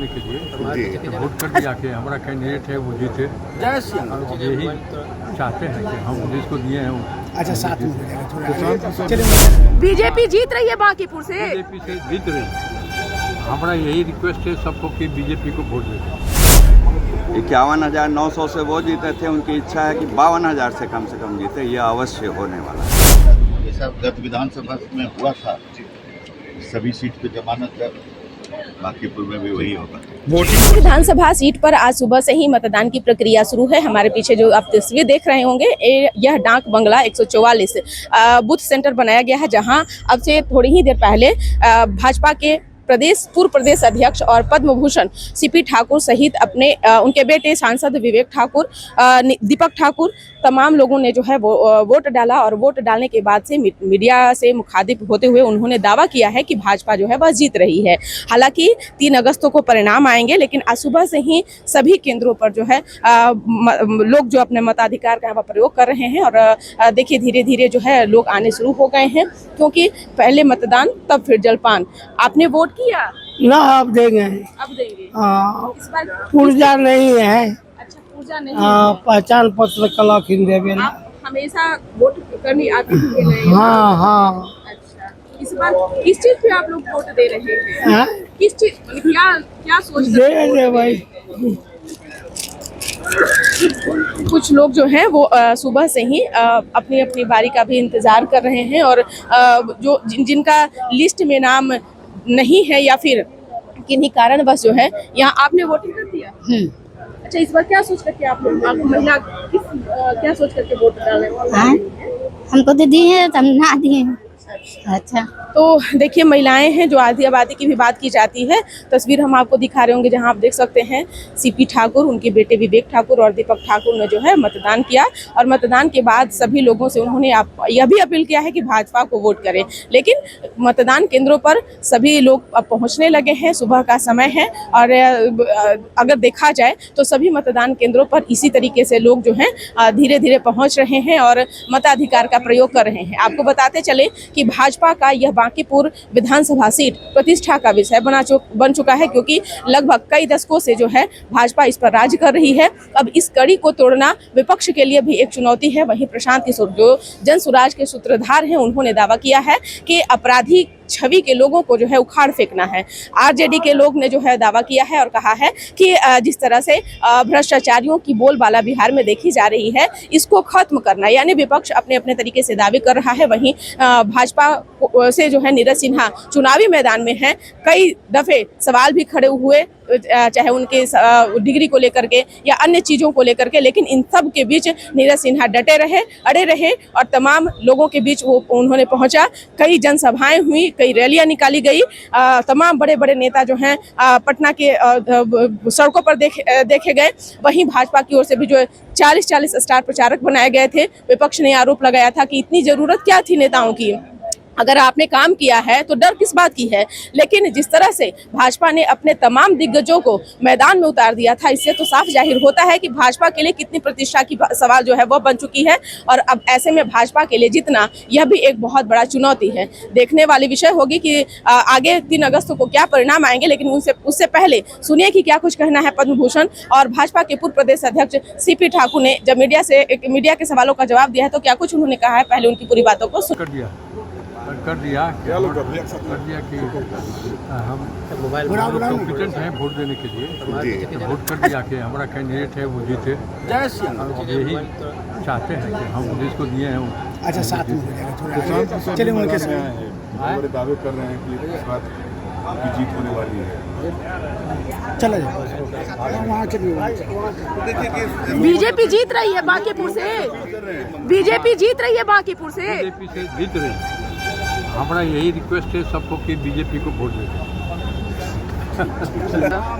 देने के लिए वोट कर दिया कि हमारा कैंडिडेट है वो जीते। और यही चाहते हैं कि हम जिसको दिए हैं। अच्छा, साथ में चलिए। बीजेपी जीत रही है बांकीपुर से। बीजेपी से जीत रही। हमारा यही रिक्वेस्ट है सबको कि बीजेपी को वोट दें। 51,900 से वो जीते थे, उनकी इच्छा है कि 52,000 से कम जीते। यह अवश्य होने वाला है। ये सब गत विधानसभा में हुआ था, सभी सीट पे जमानत कर, बांकीपुर में भी वही होगा। विधानसभा सीट पर आज सुबह से ही मतदान की प्रक्रिया शुरू है। हमारे पीछे जो आप तस्वीर देख रहे होंगे, यह डाक बंगला 144 बूथ सेंटर बनाया गया है, जहां अब से थोड़ी ही देर पहले भाजपा के पूर्व प्रदेश अध्यक्ष और पद्म भूषण सीपी ठाकुर सहित अपने उनके बेटे सांसद विवेक ठाकुर, दीपक ठाकुर, तमाम लोगों ने जो है वो वोट डाला। और वोट डालने के बाद से मीडिया से मुखातिब होते हुए उन्होंने दावा किया है कि भाजपा जो है वह जीत रही है। हालांकि 3 अगस्त को परिणाम आएंगे, लेकिन आज सुबह से ही सभी केंद्रों पर जो है लोग जो अपने मताधिकार का वह प्रयोग कर रहे हैं। और देखिए धीरे धीरे जो है लोग आने शुरू हो गए हैं, क्योंकि पहले मतदान तब फिर जलपान। आपने वोट किया ना? अब देंगे। अब देंगे। इस बार पुर्जा नहीं है। अच्छा, पूजा नहीं। पहचान पत्र कलक देवे। आप हमेशा वोट करने आते हैं? हाँ। अच्छा, इस बार किस चीज पे आप लोग वोट दे रहे हैं? किस चीज, क्या सोच दे भाई? कुछ लोग जो हैं वो सुबह से ही अपनी अपनी बारी का भी इंतजार कर रहे हैं। और जो जिनका लिस्ट में नाम नहीं है या फिर किन्हीं कारणवश जो है, यहाँ आपने वोटिंग कर दिया। अच्छा, इस बार क्या सोच करके आप लोग महिला क्या सोच करके वोट डालने? हमको तो दिए हैं, हम ना दिए। अच्छा, तो देखिए महिलाएं हैं, जो आधी आबादी की भी बात की जाती है। तस्वीर हम आपको दिखा रहे होंगे, जहां आप देख सकते हैं सीपी ठाकुर, उनके बेटे विवेक ठाकुर और दीपक ठाकुर ने जो है मतदान किया। और मतदान के बाद सभी लोगों से उन्होंने यह भी अपील किया है कि भाजपा को वोट करें। लेकिन मतदान केंद्रों पर सभी लोग अब पहुंचने लगे हैं, सुबह का समय है। और अगर देखा जाए तो सभी मतदान केंद्रों पर इसी तरीके से लोग जो हैं धीरे धीरे पहुँच रहे हैं और मताधिकार का प्रयोग कर रहे हैं। आपको बताते चले कि भाजपा का यह बांकीपुर विधानसभा सीट प्रतिष्ठा का विषय बन चुका है, क्योंकि लगभग कई दशकों से जो है भाजपा इस पर राज कर रही है। अब इस कड़ी को तोड़ना विपक्ष के लिए भी एक चुनौती है। वहीं प्रशांत किशोर, जो जन सुराज के सूत्रधार हैं, उन्होंने दावा किया है कि अपराधी छवि के लोगों को जो है उखाड़ फेंकना है। आरजेडी के लोग ने जो है दावा किया है और कहा है कि जिस तरह से भ्रष्टाचारियों की बोलबाला बिहार में देखी जा रही है, इसको खत्म करना। यानी विपक्ष अपने अपने तरीके से दावे कर रहा है। वहीं भाजपा से जो है नीरज सिन्हा चुनावी मैदान में है। कई दफे सवाल भी खड़े हुए, चाहे उनके डिग्री को लेकर के या अन्य चीज़ों को लेकर के, लेकिन इन सब के बीच नीरज सिन्हा अड़े रहे और तमाम लोगों के बीच वो उन्होंने पहुंचा। कई जनसभाएं हुई, कई रैलियां निकाली गई। तमाम बड़े बड़े नेता जो हैं पटना के सड़कों पर देखे गए। वहीं भाजपा की ओर से भी जो 40 स्टार प्रचारक बनाए गए थे। विपक्ष ने आरोप लगाया था कि इतनी जरूरत क्या थी नेताओं की, अगर आपने काम किया है तो डर किस बात की है। लेकिन जिस तरह से भाजपा ने अपने तमाम दिग्गजों को मैदान में उतार दिया था, इससे तो साफ जाहिर होता है कि भाजपा के लिए कितनी प्रतिष्ठा की सवाल जो है वह बन चुकी है। और अब ऐसे में भाजपा के लिए जीतना यह भी एक बहुत बड़ा चुनौती है। देखने वाली विषय होगी कि आगे 3 अगस्त को क्या परिणाम आएंगे। लेकिन उससे पहले सुनिए कि क्या कुछ कहना है पद्म भूषण और भाजपा के पूर्व प्रदेश अध्यक्ष सीपी ठाकुर ने। जब मीडिया के सवालों का जवाब दिया है तो क्या कुछ उन्होंने कहा है, पहले उनकी पूरी बातों को कर दिया कि हम कॉम्पिटेंट हैं वोट देने के लिए। वोट कर दिया कि हमारा कैंडिडेट है वो जीते। और यही चाहते हैं कि हम जिसको दिए हैं। अच्छा, साथ में चलिए। बड़े दावे कर रहे हैं कि इस बात की जीत होने वाली है। चला जाए वहाँ बीजेपी जीत रही है बांकीपुर से। बीजेपी जीत रही है बांकीपुर से। बीजेपी से जीत रही। हमारा यही रिक्वेस्ट है सबको कि बीजेपी को वोट दें।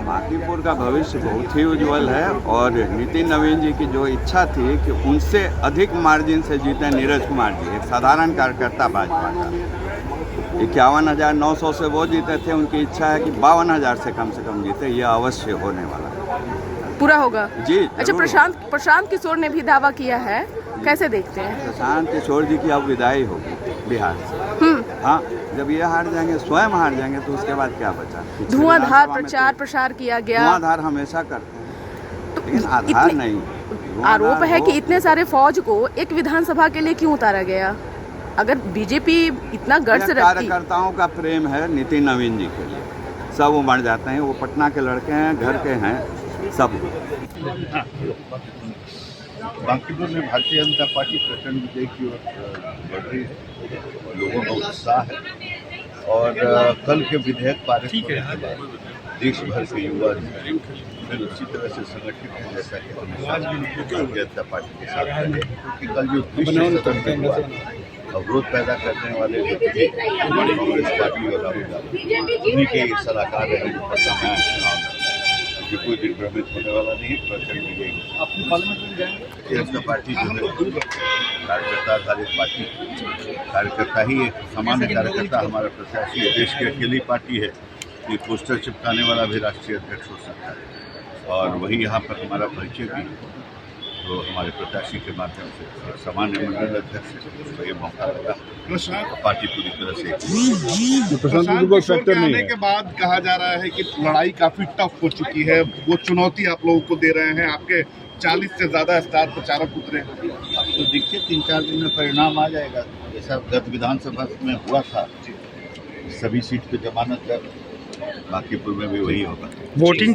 बांकीपुर का भविष्य बहुत ही उज्जवल है। और नितिन नवीन जी की जो इच्छा थी कि उनसे अधिक मार्जिन से जीते नीरज कुमार जी, एक साधारण कार्यकर्ता भाजपा का, 51,900 से वो जीते थे। उनकी इच्छा है कि 52,000 से कम जीते। यह अवश्य होने वाला है, पूरा होगा जी। अच्छा, प्रशांत किशोर ने भी दावा किया है, कैसे देखते हैं? प्रशांत किशोर जी की अब विदाई होगी बिहार से। हाँ, जब ये हार जाएंगे, स्वयं हार जाएंगे, तो उसके बाद क्या बचा? पिछले धुआंधार विधानसभा में प्रचार तो प्रसार किया गया। धुआंधार हमेशा करते हैं, लेकिन आधार इतने- नहीं। आरोप धुआंधार है कि हो- इतने सारे फौज को एक विधानसभा के लिए क्यों उतारा गया? अगर बीजेपी इतना गट्स यह रखती, कार्यकर्ताओं का प्रेम है नितिन नवीन जी के लिए। सब वो बढ़ जाते हैं, वो पटना के लड़के हैं, घर के हैं, सब। बांकीपुर में भारतीय जनता पार्टी प्रचंड विजय की ओर बढ़ रही है, लोगों का उत्साह है और कल के विधेयक पारित होने के बाद देश भर के युवा फिर उसी तरह से संगठित है जैसा कि भारतीय जनता पार्टी के साथ रहे, क्योंकि कल जो दृश्य सदन में हुआ, अवरोध पैदा करने वाले व्यक्ति कांग्रेस पार्टी और राहुल गांधी उन्हीं के सलाहकार रहे जो पटना में चुनाव लड़े। कोई दिन भ्रमित होने वाला नहीं है, प्रचंड विजयी। भारतीय जनता पार्टी जो है कार्यकर्ता आधारित पार्टी, कार्यकर्ता ही एक सामान्य कार्यकर्ता हमारा प्रत्याशी है। देश की अकेली पार्टी है कि पोस्टर चिपकाने वाला भी राष्ट्रीय अध्यक्ष हो सकता है, और वही यहाँ पर हमारा परिचय भी है। तो हमारे प्रत्याशी के माध्यम से सामान्य मंडल अध्यक्ष को ये मौका लगा, पार्टी पूरी तरह से प्रशांत किशोर के आने के बाद कहा जा रहा है कि लड़ाई काफी टफ हो चुकी है, वो चुनौती आप लोगों को दे रहे हैं। आपके 40 से ज्यादा स्टार प्रचारक उतरे। अब तो देखिए 3-4 दिन में परिणाम आ जाएगा, जैसा गत विधानसभा में हुआ था। सभी सीट पे जमानत दर, बांकीपुर में भी वही होगा। वोटिंग